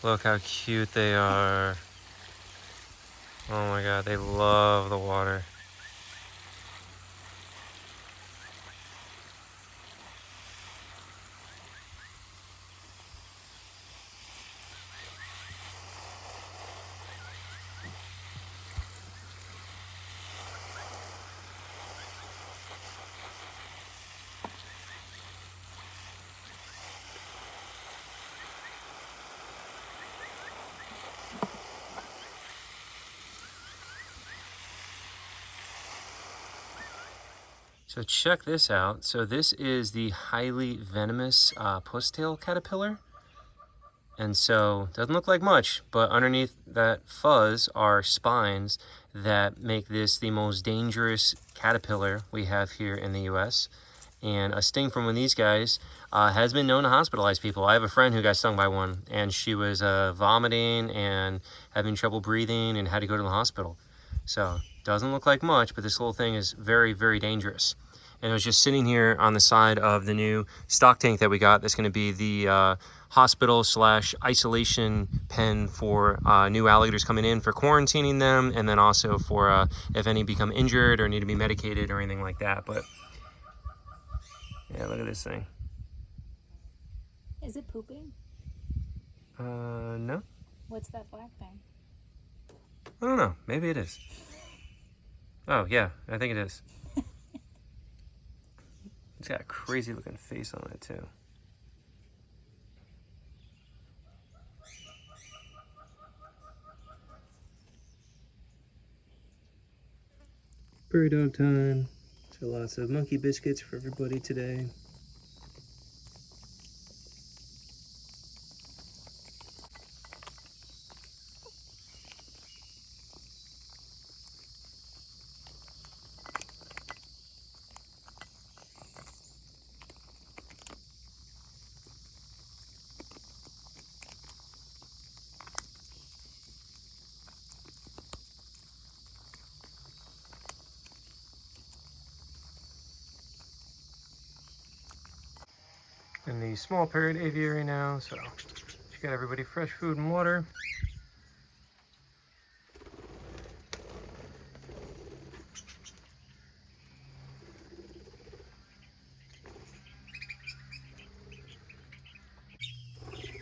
Look how cute they are. Oh my god, they love the water. So check this out. So this is the highly venomous pusstail caterpillar. And so, doesn't look like much, but underneath that fuzz are spines that make this the most dangerous caterpillar we have here in the US. And a sting from one of these guys has been known to hospitalize people. I have a friend who got stung by one, and she was vomiting and having trouble breathing and had to go to the hospital. So, doesn't look like much, but this little thing is very, very dangerous. And it was just sitting here on the side of the new stock tank that we got. That's going to be the hospital slash isolation pen for new alligators coming in for quarantining them, and then also for if any become injured or need to be medicated or anything like that. But yeah, look at this thing. Is it pooping? No. What's that black thing? I don't know. Maybe it is. Oh yeah, I think it is. It's got a crazy looking face on it too. Prairie dog time. So lots of monkey biscuits for everybody today. In the small parrot aviary now, so she got everybody fresh food and water.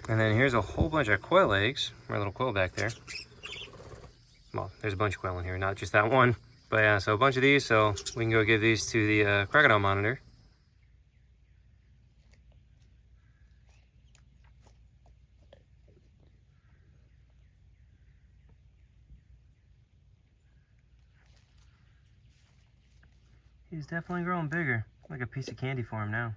And then here's a whole bunch of quail eggs. My little quail back there. Well, there's a bunch of quail in here, not just that one. But yeah, so a bunch of these, so we can go give these to the crocodile monitor. He's definitely growing bigger. Like a piece of candy for him now.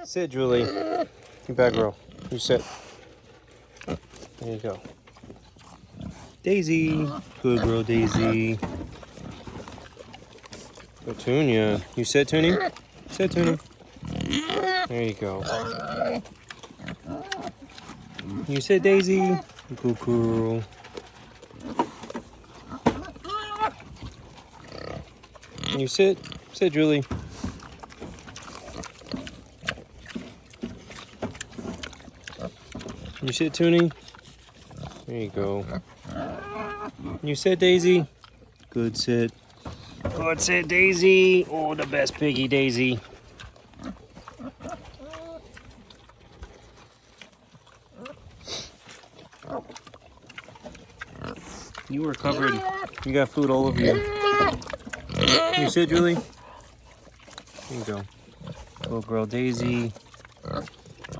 Sit, Julie. You bad girl. You sit. There you go. Daisy. Good girl, Daisy. Petunia. You sit, Toonie? Sit, Toonie. There you go. You sit, Daisy. Good girl. You sit. Sit, Julie. You sit, Toonie. There you go. You sit, Daisy. Good sit. Good sit, Daisy. Oh, the best piggy, Daisy. You were covered. You got food all over you. You sit, Julie. There you go. Little girl, Daisy.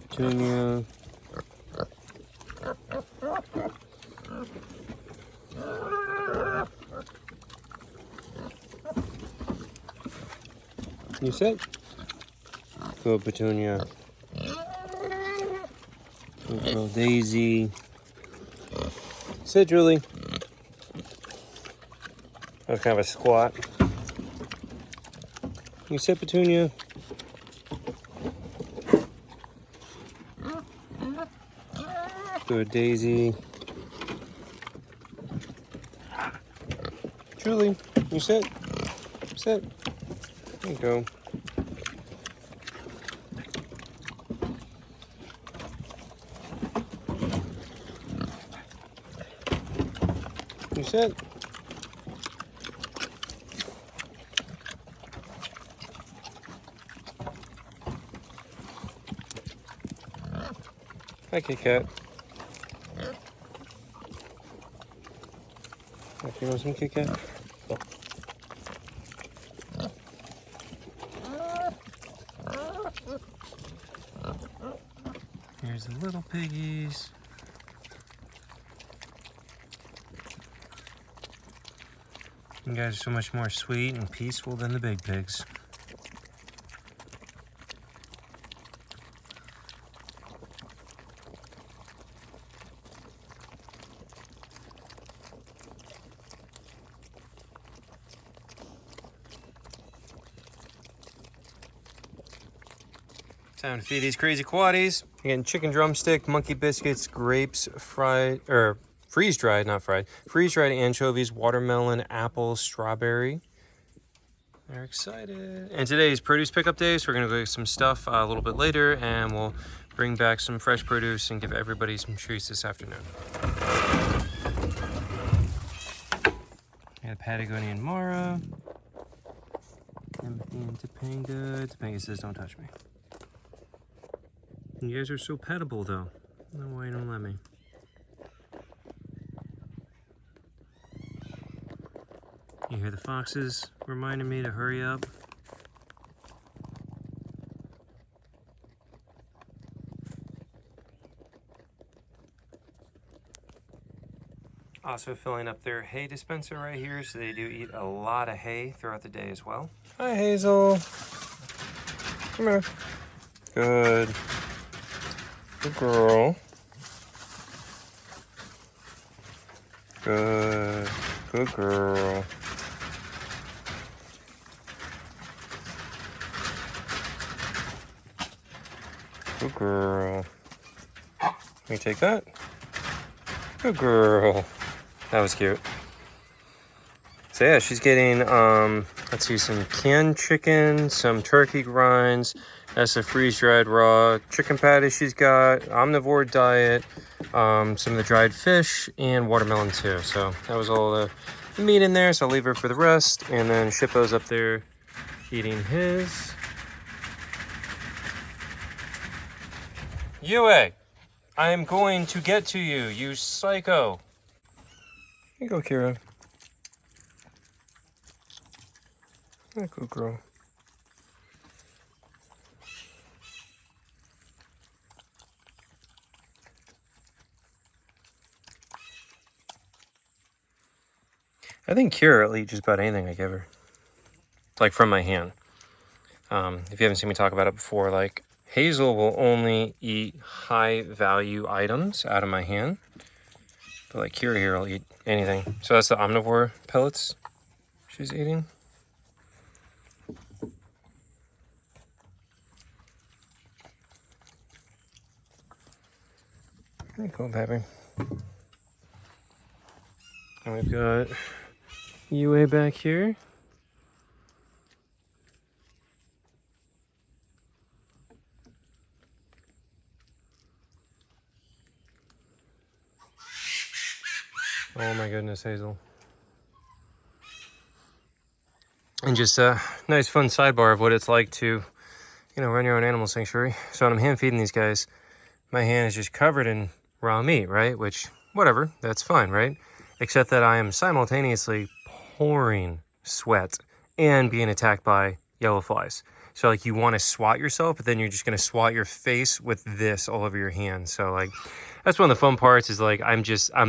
Petunia. You sit. Good, Petunia. Good girl, Daisy. Sit, Julie. That was kind of a squat. You sit, Petunia. Good, Daisy. Julie, you sit. Sit. There you go. You sit. Hi, Kit Kat. You want some Kit Kat? Here's the little piggies. You guys are so much more sweet and peaceful than the big pigs. Time to feed these crazy quaddies. You're getting chicken drumstick, monkey biscuits, grapes, fried, or freeze-dried, not fried, freeze-dried anchovies, watermelon, apple, strawberry. They're excited. And today is produce pickup day, so we're gonna go get some stuff a little bit later, and we'll bring back some fresh produce and give everybody some treats this afternoon. We got Patagonia and Mara. Empathy and Topanga. Topanga says, don't touch me. You guys are so petable, though. I don't know why you don't let me. You hear the foxes reminding me to hurry up. Also filling up their hay dispenser right here, so they do eat a lot of hay throughout the day as well. Hi, Hazel. Come here. Good. Good girl. Good. Good girl. Good girl. Can you take that? Good girl. That was cute. So yeah, she's getting, let's see, some canned chicken, some turkey grinds. That's a freeze-dried raw chicken patty she's got, omnivore diet, some of the dried fish, and watermelon too. So that was all the meat in there, so I'll leave her for the rest, and then Shippo's up there eating his. Yue, I am going to get to you, you psycho. Here you go, Kira. Yeah, good girl. I think Kira will eat just about anything I give her. Like from my hand. If you haven't seen me talk about it before, like Hazel will only eat high value items out of my hand. But like Kira here will eat anything. So that's the omnivore pellets she's eating. Very cool, baby. And we've got Yue back here. Oh my goodness, Hazel. And just a nice fun sidebar of what it's like to, run your own animal sanctuary. So when I'm hand feeding these guys, my hand is just covered in raw meat, right? Which, whatever, that's fine, right? Except that I am simultaneously pouring sweat and being attacked by yellow flies. So like you want to swat yourself, but then you're just going to swat your face with this all over your hand. So like that's one of the fun parts is like I'm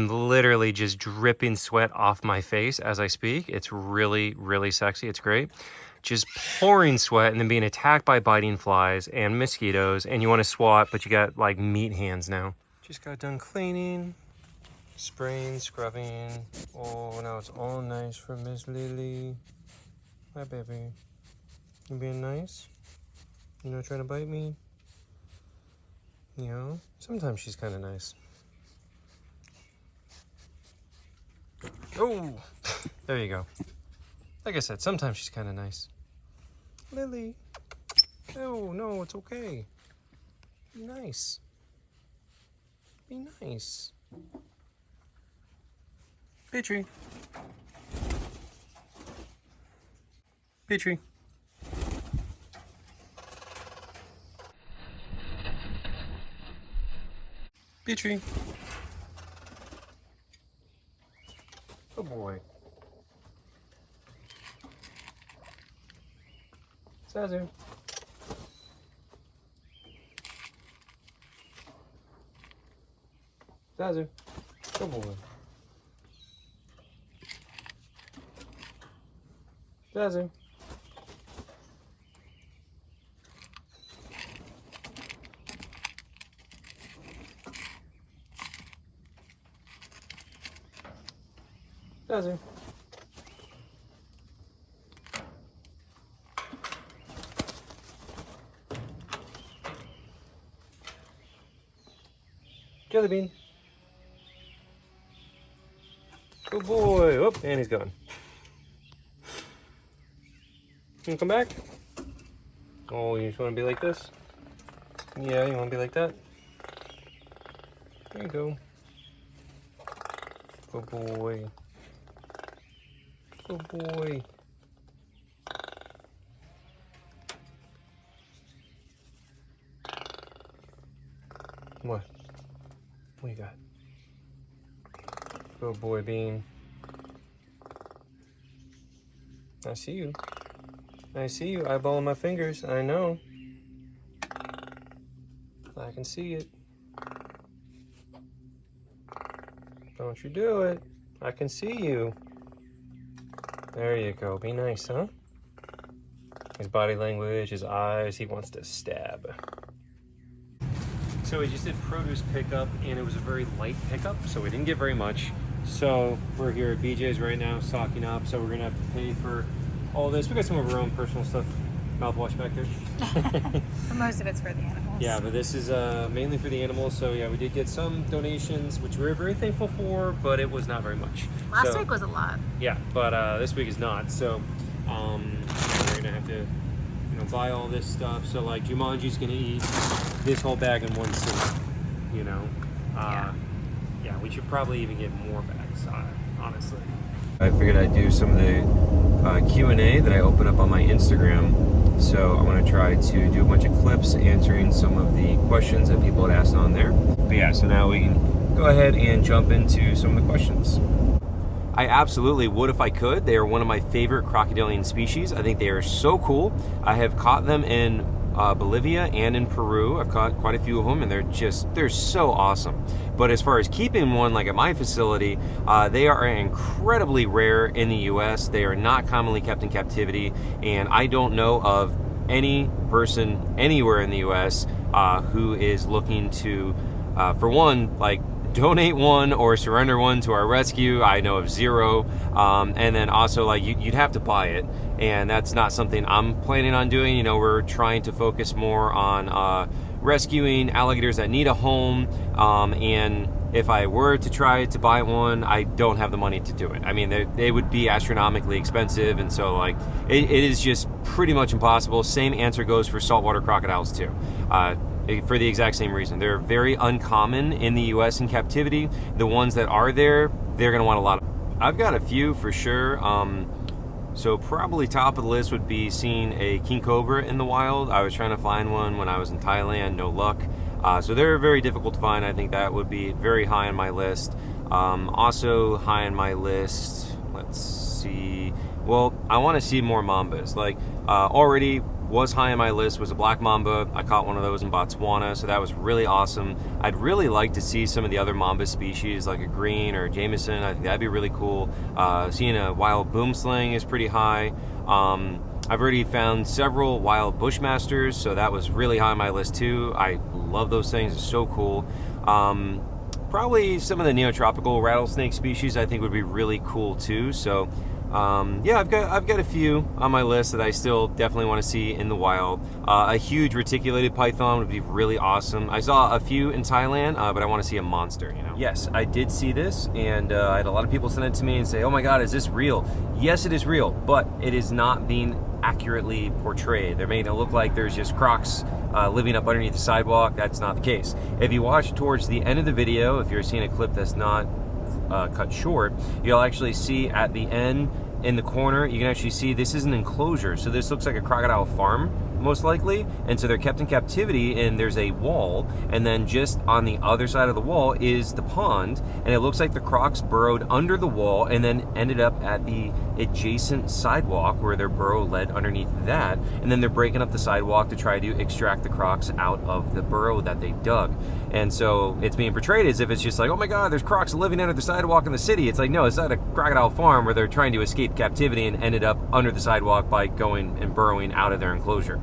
literally just dripping sweat off my face as I speak. It's really, really sexy. It's great. Just pouring sweat and then being attacked by biting flies and mosquitoes, and you want to swat, but you got like meat hands now. Just got done cleaning, spraying, scrubbing. Oh, now it's all nice for Miss Lily. Hi, baby. You being nice? You not trying to bite me? You know, sometimes she's kind of nice. Oh, there you go. Like I said, sometimes she's kind of nice. Lily. Oh, no, it's okay. Be nice. Be nice. Petrie. Petrie. Petrie. Good boy. Zazu. Zazu. Good boy. Zazu. Zazu. Jelly bean. Good boy. Oh, and he's gone. You come back? Oh, you just want to be like this? Yeah, you want to be like that? There you go. Good boy. Good boy. What? What you got? Good boy, Bean. I see you. I see you eyeballing my fingers. I know. I can see it. Don't you do it. I can see you. There you go. Be nice, huh? His body language, his eyes, he wants to stab. So we just did produce pickup, and it was a very light pickup, so we didn't get very much. So we're here at BJ's right now, stocking up, so we're gonna have to pay for all this. We got some of our own personal stuff, mouthwash back there. But most of it's for the animals. Yeah, but this is mainly for the animals, so yeah, we did get some donations, which we're very thankful for, but it was not very much. Last week was a lot. Yeah, but this week is not, so we're gonna have to buy all this stuff. So like Jumanji's gonna eat this whole bag in one sitting, yeah, we should probably even get more bags, honestly. I figured I'd do some of the Q&A that I open up on my Instagram. So I want to try to do a bunch of clips answering some of the questions that people had asked on there. But yeah, so now we can go ahead and jump into some of the questions. I absolutely would if I could. They are one of my favorite crocodilian species. I think they are so cool. I have caught them in Bolivia and in Peru. I've caught quite a few of them, and they're so awesome. But as far as keeping one like at my facility, they are incredibly rare in the US. They are not commonly kept in captivity, and I don't know of any person anywhere in the US who is looking to, for one, like donate one or surrender one to our rescue. I know of zero. And then also like you'd have to buy it, and that's not something I'm planning on doing. We're trying to focus more on rescuing alligators that need a home, and if I were to try to buy one, I don't have the money to do it. I mean, they would be astronomically expensive, and so like it is just pretty much impossible. Same answer goes for saltwater crocodiles too. For the exact same reason. They're very uncommon in the US in captivity. The ones that are there, they're gonna want a lot of. I've got a few for sure. So probably top of the list would be seeing a king cobra in the wild. I was trying to find one when I was in Thailand, no luck. So they're very difficult to find. I think that would be very high on my list. Also high on my list, let's see. Well, I wanna see more mambas. Like already was high on my list was a black mamba. I caught one of those in Botswana, so that was really awesome. I'd really like to see some of the other mamba species, like a green or a Jameson. I think that'd be really cool. Seeing a wild boomslang is pretty high. I've already found several wild bushmasters, so that was really high on my list too. I love those things, it's so cool. Probably some of the neotropical rattlesnake species I think would be really cool too. So yeah, I've got a few on my list that I still definitely want to see in the wild. A huge reticulated python would be really awesome. I saw a few in Thailand, but I want to see a monster, you know? Yes, I did see this, and I had a lot of people send it to me and say, oh my God, is this real? Yes, it is real, but it is not being accurately portrayed. They're making it look like there's just crocs living up underneath the sidewalk. That's not the case. If you watch towards the end of the video, if you're seeing a clip that's not cut short, you'll actually see at the end in the corner, you can actually see this is an enclosure. So this looks like a crocodile farm, most likely. And so they're kept in captivity, and there's a wall, and then just on the other side of the wall is the pond, and it looks like the crocs burrowed under the wall and then ended up at the adjacent sidewalk where their burrow led underneath that, and then they're breaking up the sidewalk to try to extract the crocs out of the burrow that they dug. And so it's being portrayed as if it's just like, oh my God, there's crocs living under the sidewalk in the city. It's like, no, it's not a crocodile farm where they're trying to escape captivity and ended up under the sidewalk by going and burrowing out of their enclosure.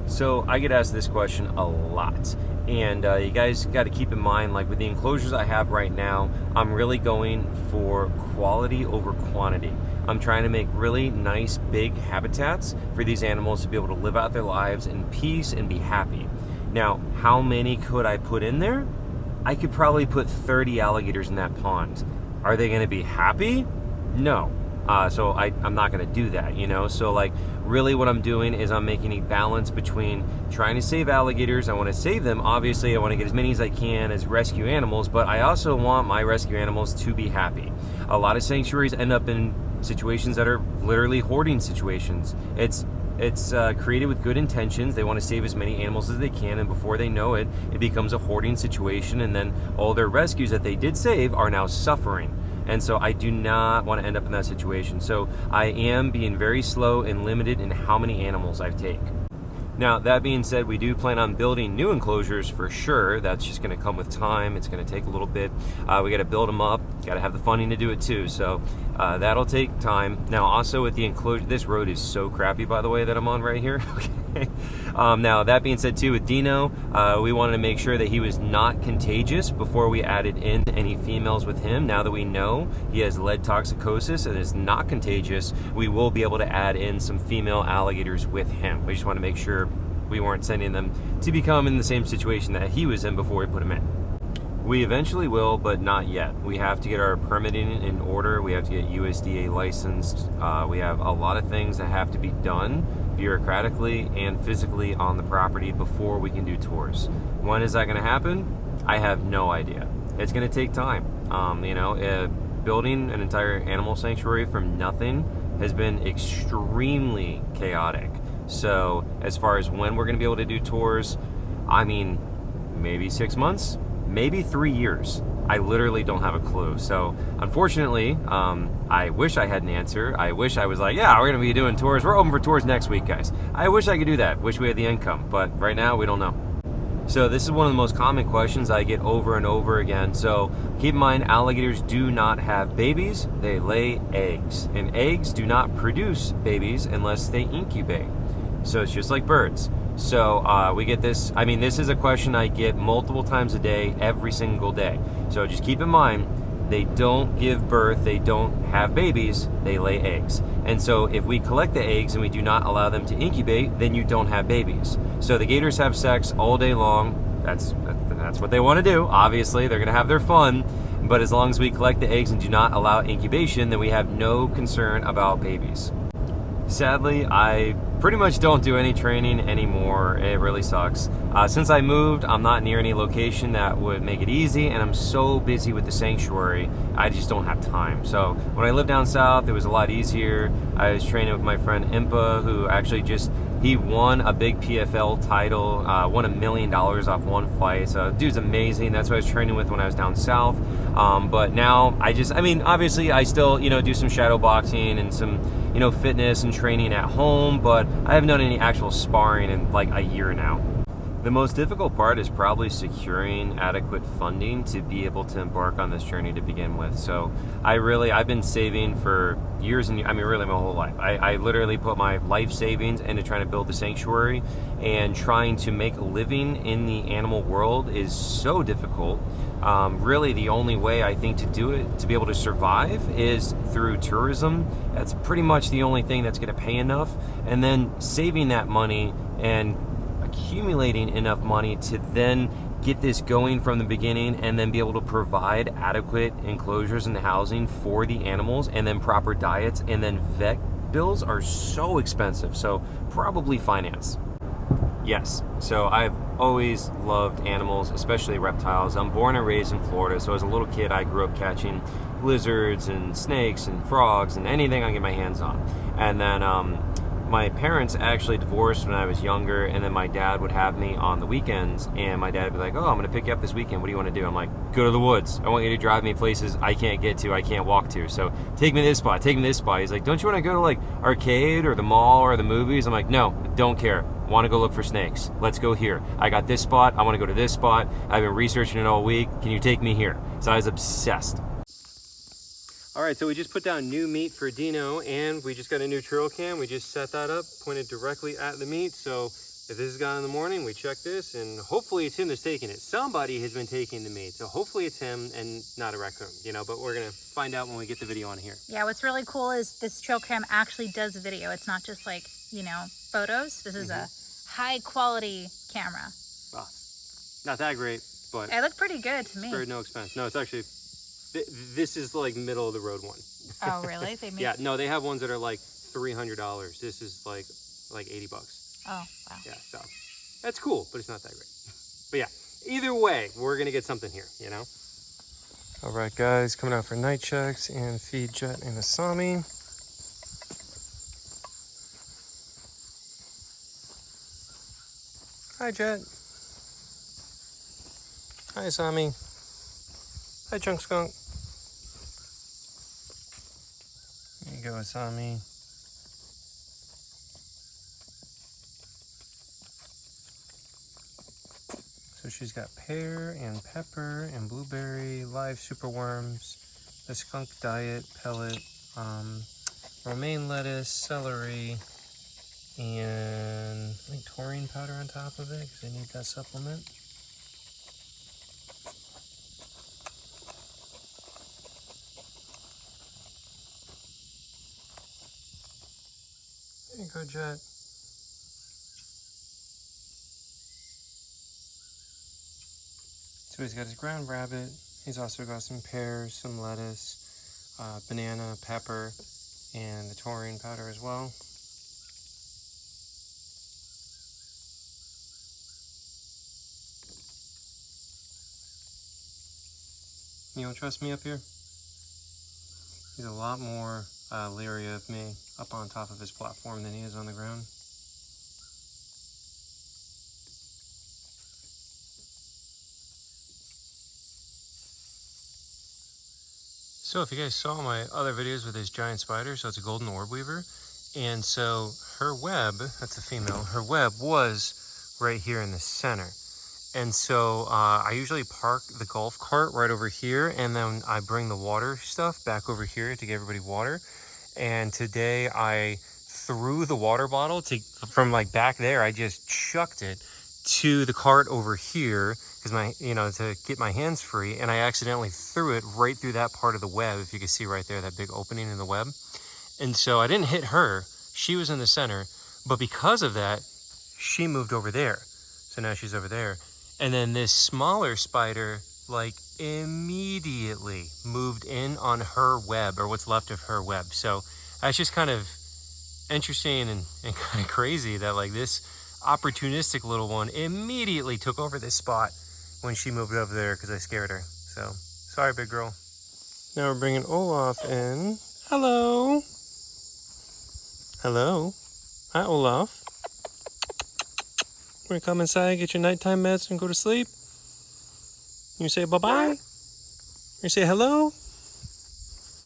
So I get asked this question a lot, and you guys got to keep in mind, like with the enclosures I have right now, I'm really going for quality over quantity. I'm trying to make really nice big habitats for these animals to be able to live out their lives in peace and be happy. Now, how many could I put in there? I could probably put 30 alligators in that pond. Are they going to be happy? No. So I'm not going to do that, you know? So like really what I'm doing is I'm making a balance between trying to save alligators. I want to save them. Obviously, I want to get as many as I can as rescue animals, but I also want my rescue animals to be happy. A lot of sanctuaries end up in situations that are literally hoarding situations. It's created with good intentions. They want to save as many animals as they can, and before they know it, it becomes a hoarding situation, and then all their rescues that they did save are now suffering. And so I do not want to end up in that situation. So I am being very slow and limited in how many animals I take. Now, that being said, we do plan on building new enclosures for sure. That's just going to come with time. It's going to take a little bit. We got to build them up. Got to have the funding to do it too. So that'll take time. Now, also with the enclosure, this road is so crappy, by the way, that I'm on right here. Okay. Now, that being said too, with Dino, we wanted to make sure that he was not contagious before we added in any females with him. Now that we know he has lead toxicosis and is not contagious, we will be able to add in some female alligators with him. We just want to make sure we weren't sending them to become in the same situation that he was in before we put him in. We eventually will, but not yet. We have to get our permitting in order. We have to get USDA licensed. We have a lot of things that have to be done bureaucratically and physically on the property before we can do tours. When is that going to happen? I have no idea. It's going to take time. Building an entire animal sanctuary from nothing has been extremely chaotic. So as far as when we're going to be able to do tours, I mean, maybe 6 months, maybe 3 years. I literally don't have a clue. So unfortunately, I wish I had an answer. I wish I was like, yeah, we're going to be doing tours. We're open for tours next week, guys. I wish I could do that. Wish we had the income. But right now, we don't know. So this is one of the most common questions I get over and over again. So keep in mind, alligators do not have babies. They lay eggs. And eggs do not produce babies unless they incubate. So it's just like birds. So we get this, I mean, this is a question I get multiple times a day, every single day. So just keep in mind, they don't give birth, they don't have babies, they lay eggs. And so if we collect the eggs and we do not allow them to incubate, then you don't have babies. So the gators have sex all day long. That's what they want to do. Obviously, they're going to have their fun. But as long as we collect the eggs and do not allow incubation, then we have no concern about babies. Sadly, I pretty much don't do any training anymore. It really sucks. Since I moved, I'm not near any location that would make it easy, and I'm so busy with the sanctuary, I just don't have time. So when I lived down south, it was a lot easier. I was training with my friend Impa, who actually he won a big PFL title, won $1 million off one fight. So dude's amazing. That's what I was training with when I was down south. But now I mean, obviously I still, do some shadow boxing and some, fitness and training at home, but I haven't done any actual sparring in like a year now. The most difficult part is probably securing adequate funding to be able to embark on this journey to begin with. So I've been saving for years and I mean, really my whole life. I literally put my life savings into trying to build the sanctuary, and trying to make a living in the animal world is so difficult. Really the only way I think to do it, to be able to survive, is through tourism. That's pretty much the only thing that's going to pay enough. And then saving that money and accumulating enough money to then get this going from the beginning, and then be able to provide adequate enclosures and housing for the animals, and then proper diets, and then vet bills are so expensive. So probably finance. Yes, so I've always loved animals, especially reptiles. I'm born and raised in Florida, so as a little kid I grew up catching lizards and snakes and frogs and anything I can get my hands on. And then my parents actually divorced when I was younger, and then my dad would have me on the weekends, and my dad would be like, oh, I'm going to pick you up this weekend. What do you want to do? I'm like, go to the woods. I want you to drive me places I can't get to, I can't walk to. So take me to this spot, take me to this spot. He's like, don't you want to go to like arcade or the mall or the movies? I'm like, no, don't care. Want to go look for snakes. Let's go here. I got this spot. I want to go to this spot. I've been researching it all week. Can you take me here? So I was obsessed. All right, so we just put down new meat for Dino, and we just got a new trail cam. We just set that up, pointed directly at the meat. So if this is gone in the morning, we check this, and hopefully it's him that's taking it. Somebody has been taking the meat, so hopefully it's him and not a raccoon, but we're gonna find out when we get the video on here. Yeah, what's really cool is this trail cam actually does video. It's not just like, photos. This is a high quality camera. Well, not that great, but it looked pretty good to me. Very no expense. No, it's actually, this is like middle of the road one. Oh, really? They make... Yeah, no, they have ones that are like $300. This is like $80. Oh, wow. Yeah, so that's cool, but it's not that great. But yeah, either way, we're gonna get something here, All right, guys, coming out for night checks and feed Jet and Asami. Hi, Jet. Hi, Asami. Hi, Chunk Skunk. There you go, Asami. So she's got pear and pepper and blueberry, live superworms, the skunk diet pellet, romaine lettuce, celery, and I think taurine powder on top of it because they need that supplement. There you go, Jet. So he's got his ground rabbit. He's also got some pears, some lettuce, banana, pepper, and the taurine powder as well. You don't trust me up here? He's a lot more leery of me up on top of his platform than he is on the ground. So if you guys saw my other videos with this giant spider, so it's a golden orb weaver, and so her web, that's a female, her web was right here in the center. And so I usually park the golf cart right over here, and then I bring the water stuff back over here to give everybody water. And today I threw the water bottle from like back there, I just chucked it to the cart over here because to get my hands free, and I accidentally threw it right through that part of the web. If you can see right there, that big opening in the web. And so I didn't hit her, she was in the center, but because of that, she moved over there. So now she's over there. And then this smaller spider, like, immediately moved in on her web, or what's left of her web. So that's just kind of interesting and kind of crazy that, like, this opportunistic little one immediately took over this spot when she moved over there because I scared her. So, sorry, big girl. Now we're bringing Olaf in. Hello. Hello. Hi, Olaf. We're gonna come inside, get your nighttime meds, and go to sleep. You say bye-bye? You say hello?